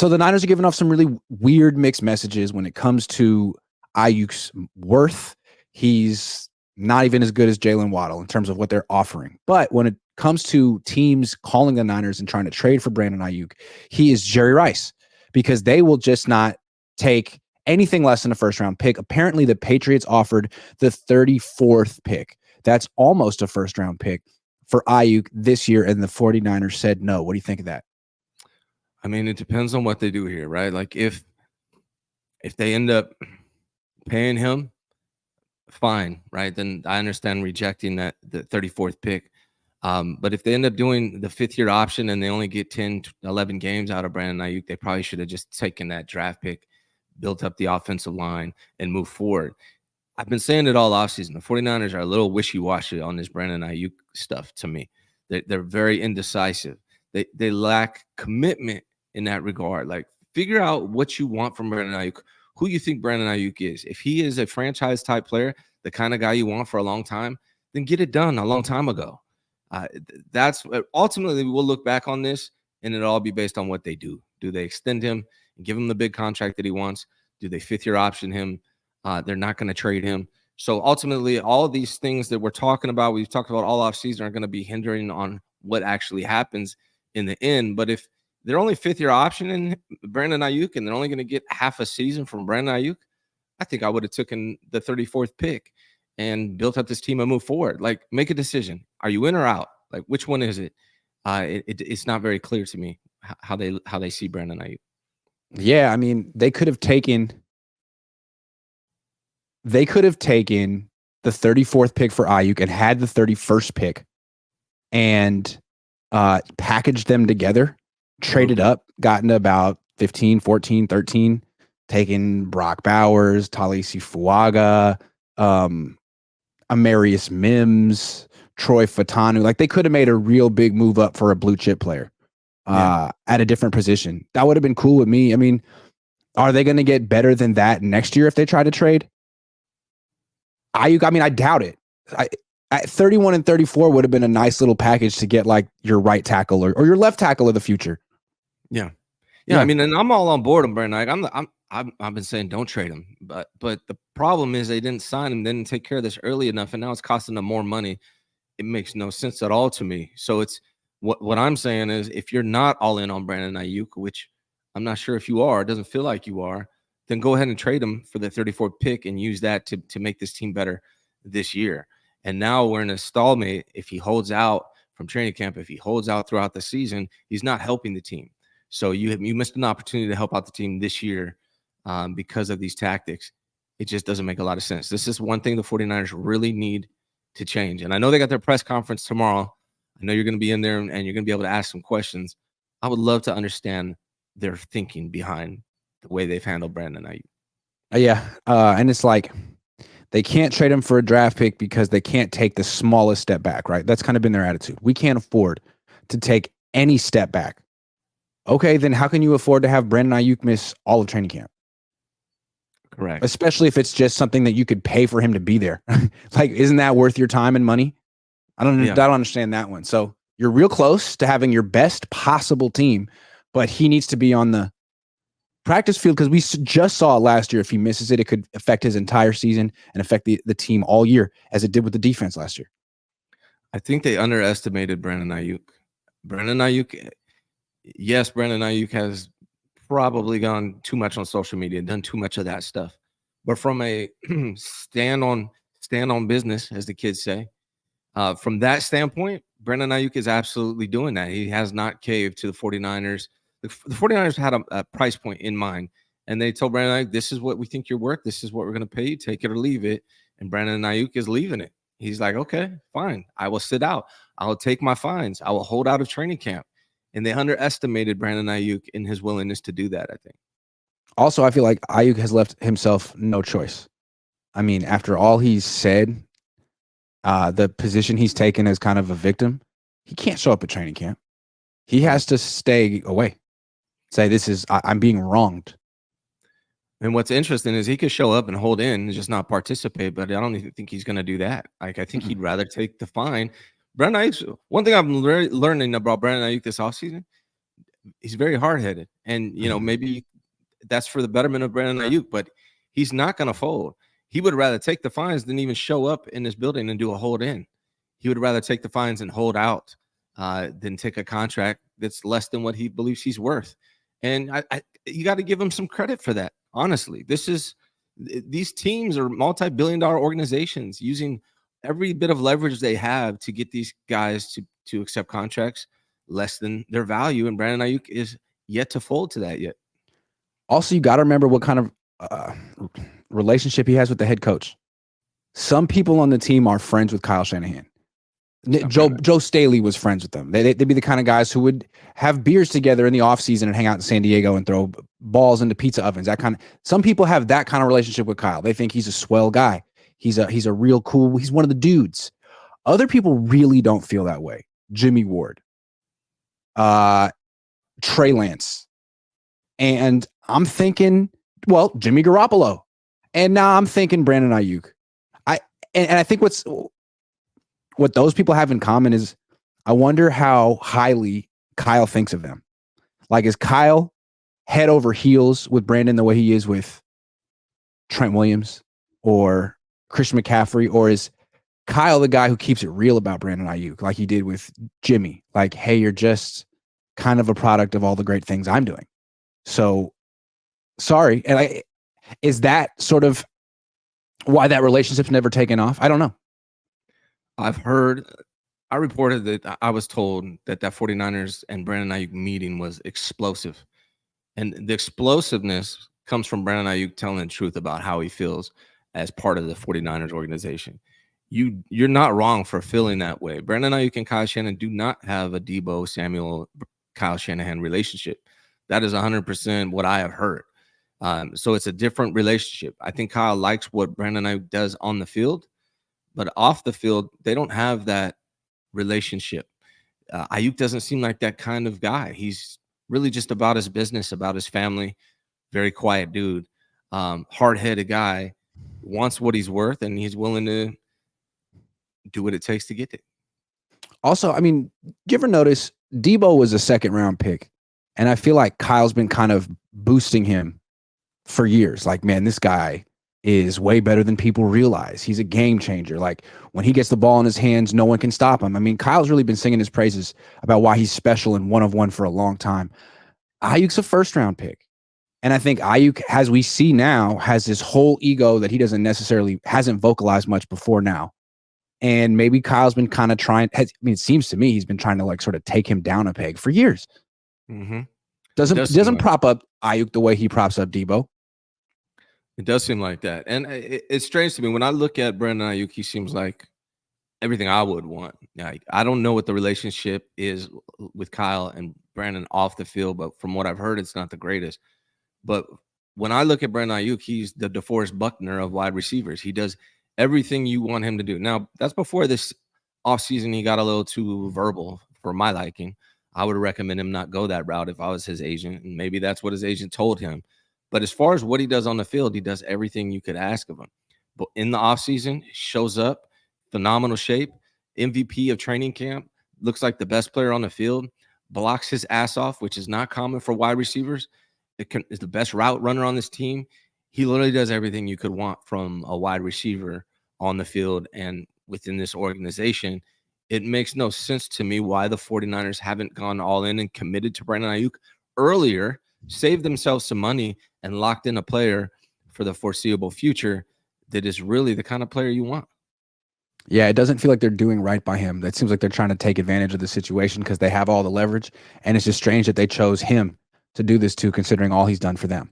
So the Niners are giving off some really weird mixed messages when it comes to Aiyuk's worth. He's not even as good as Jalen Waddle in terms of what they're offering. But when it comes to teams calling the Niners and trying to trade for Brandon Aiyuk, he is Jerry Rice, because they will just not take anything less than a first-round pick. Apparently, the Patriots offered the 34th pick. That's almost a first-round pick for Aiyuk this year, and the 49ers said no. What do you think of that? I mean, it depends on what they do here, right? Like if they end up paying him, fine, right? Then I understand rejecting the 34th pick. But if they end up doing the 5th-year option and they only get 10, 11 games out of Brandon Aiyuk, they probably should have just taken that draft pick, built up the offensive line, and moved forward. I've been saying it all offseason. The 49ers are a little wishy-washy on this Brandon Aiyuk stuff to me. They're very indecisive. They lack commitment in that regard. Like, figure out what you want from Brandon Aiyuk, who you think Brandon Aiyuk is. If he is a franchise-type player, the kind of guy you want for a long time, then get it done a long time ago. That's ultimately we'll look back on this, and it'll all be based on what they do. Do they extend him and give him the big contract that he wants? Do they 5th-year option him? They're not going to trade him. So ultimately, all of these things that we're talking about, we've talked about all offseason, are going to be hindering on what actually happens in the end. But if they're only 5th-year optioning Brandon Aiyuk and they're only going to get half a season from Brandon Aiyuk, I think I would have taken the 34th pick and built up this team and move forward. Like, make a decision. Are you in or out? Like, which one is it? It's not very clear to me how they see Brandon Aiyuk. Yeah, I mean, they could have taken the 34th pick for Aiyuk and had the 31st pick and packaged them together, traded up, gotten to about 15, 14, 13, taken Brock Bowers, Talisi Fuaga, Amarius Mims, Troy Fatanu. Like, they could have made a real big move up for a blue chip player at a different position. That would have been cool with me. I mean, are they going to get better than that next year if they try to trade Aiyuk? I mean, I doubt it. At 31 and 34 would have been a nice little package to get like your right tackle or your left tackle of the future. Yeah. I mean, and I'm all on board with Brandon. I've been saying don't trade him, but the problem is they didn't sign him, didn't take care of this early enough, and now it's costing them more money. It makes no sense at all to me. So it's what I'm saying is, if you're not all in on Brandon Aiyuk, which I'm not sure if you are, it doesn't feel like you are, then go ahead and trade him for the 34th pick and use that to make this team better this year. And now we're in a stalemate. If he holds out from training camp, if he holds out throughout the season, he's not helping the team. So you missed an opportunity to help out the team this year because of these tactics. It just doesn't make a lot of sense. This is one thing the 49ers really need to change. And I know they got their press conference tomorrow. I know you're going to be in there and you're going to be able to ask some questions. I would love to understand their thinking behind the way they've handled Brandon Aiyuk. Yeah. And it's like they can't trade him for a draft pick because they can't take the smallest step back, right? That's kind of been their attitude. We can't afford to take any step back. Okay, then how can you afford to have Brandon Aiyuk miss all of training camp? Correct. Especially if it's just something that you could pay for him to be there. Like, isn't that worth your time and money? I don't understand that one. So you're real close to having your best possible team, but he needs to be on the practice field because we just saw it last year. If he misses it, it could affect his entire season and affect the team all year, as it did with the defense last year. I think they underestimated Brandon Aiyuk. Brandon Aiyuk has probably gone too much on social media, done too much of that stuff. But from a stand on business, as the kids say, from that standpoint, Brandon Aiyuk is absolutely doing that. He has not caved to the 49ers. The 49ers had a price point in mind, and they told Brandon Aiyuk, this is what we think you're worth. This is what we're going to pay you. Take it or leave it. And Brandon Aiyuk is leaving it. He's like, okay, fine. I will sit out. I will take my fines. I will hold out of training camp. And they underestimated Brandon Aiyuk in his willingness to do that, I think. Also, I feel like Aiyuk has left himself no choice. I mean, after all he's said, the position he's taken as kind of a victim, he can't show up at training camp. He has to stay away. Say, I'm being wronged. And what's interesting is he could show up and hold in and just not participate, but I don't even think he's going to do that. Like, I think he'd rather take the fine. Brandon Aiyuk, one thing I'm learning about Brandon Aiyuk this offseason, he's very hard-headed. And, you know, maybe that's for the betterment of Brandon Aiyuk, but he's not going to fold. He would rather take the fines than even show up in this building and do a hold in. He would rather take the fines and hold out than take a contract that's less than what he believes he's worth. And you got to give him some credit for that. Honestly, these teams are multi-billion-dollar organizations using every bit of leverage they have to get these guys to accept contracts less than their value. And Brandon Aiyuk is yet to fold to that yet. Also, you got to remember what kind of relationship he has with the head coach. Some people on the team are friends with Kyle Shanahan. Joe Staley was friends with them. They'd be the kind of guys who would have beers together in the offseason and hang out in San Diego and throw balls into pizza ovens. Some people have that kind of relationship with Kyle. They think he's a swell guy. He's a real cool. He's one of the dudes. Other people really don't feel that way. Jimmy Ward, Trey Lance, and I'm thinking, well, Jimmy Garoppolo, and now I'm thinking Brandon Aiyuk. And I think what those people have in common is, I wonder how highly Kyle thinks of them. Like, is Kyle head over heels with Brandon the way he is with Trent Williams or Christian McCaffrey? Or is Kyle the guy who keeps it real about Brandon Aiyuk, like he did with Jimmy? Like, hey, you're just kind of a product of all the great things I'm doing. So sorry. And is that sort of why that relationship's never taken off? I don't know. I reported that I was told that 49ers and Brandon Aiyuk meeting was explosive. And the explosiveness comes from Brandon Aiyuk telling the truth about how he feels as part of the 49ers organization. You're not wrong for feeling that way. Brandon Aiyuk and Kyle Shanahan do not have a Debo Samuel Kyle Shanahan relationship. That is 100% what I have heard. So it's a different relationship. I think Kyle likes what Brandon Aiyuk does on the field, but off the field, they don't have that relationship. Aiyuk doesn't seem like that kind of guy. He's really just about his business, about his family. Very quiet dude, hard-headed guy, wants what he's worth, and he's willing to do what it takes to get it. Also, I mean, do you ever notice Debo was a second-round pick, and I feel like Kyle's been kind of boosting him for years. Like, man, this guy is way better than people realize. He's a game changer. Like, when he gets the ball in his hands, no one can stop him. I mean, Kyle's really been singing his praises about why he's special and one of one for a long time. Aiyuk's a first-round pick. And I think Aiyuk, as we see now, has this whole ego that he hasn't vocalized much before now. And maybe Kyle's been kind of it seems to me he's been trying to like sort of take him down a peg for years. Mm-hmm. Doesn't prop up Aiyuk the way he props up Debo. It does seem like that. And it's strange to me. When I look at Brandon Aiyuk, he seems like everything I would want. Like, I don't know what the relationship is with Kyle and Brandon off the field, but from what I've heard, it's not the greatest. But when I look at Brandon Aiyuk, he's the DeForest Buckner of wide receivers. He does everything you want him to do. Now, that's before this offseason he got a little too verbal for my liking. I would recommend him not go that route if I was his agent, and maybe that's what his agent told him. But as far as what he does on the field, he does everything you could ask of him. But in the offseason, shows up, phenomenal shape, MVP of training camp, looks like the best player on the field, blocks his ass off, which is not common for wide receivers. Is the best route runner on this team. He literally does everything you could want from a wide receiver on the field and within this organization. It makes no sense to me why the 49ers haven't gone all in and committed to Brandon Aiyuk earlier, saved themselves some money, and locked in a player for the foreseeable future that is really the kind of player you want. Yeah, it doesn't feel like they're doing right by him. It seems like they're trying to take advantage of the situation because they have all the leverage, and it's just strange that they chose him to do this to, considering all he's done for them.